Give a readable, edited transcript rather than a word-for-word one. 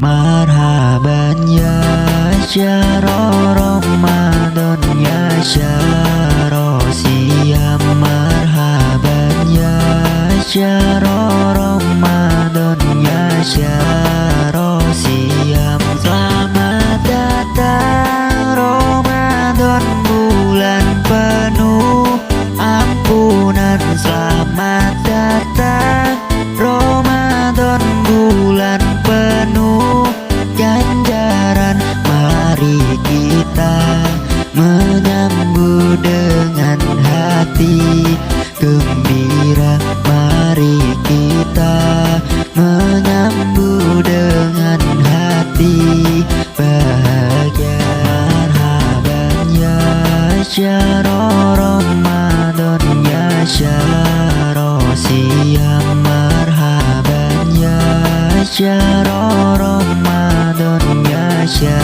Marhaban ya syahrul Ramadan ya syahrul siyam. Marhaban ya syahrul Ramadan ya syahrul siyam. Selamat datang Ramadan, bulan penuh ampunan. Selamat datang Ramadan, bulan penuh ganjaran. Mari kita menyambut dengan hati gembira. Mari kita menyambut dengan hati bahagia. Marhaban ya syahrul Ramadan ya syahrul siyam. Marhaban ya syahrul Ramadan ya syahrul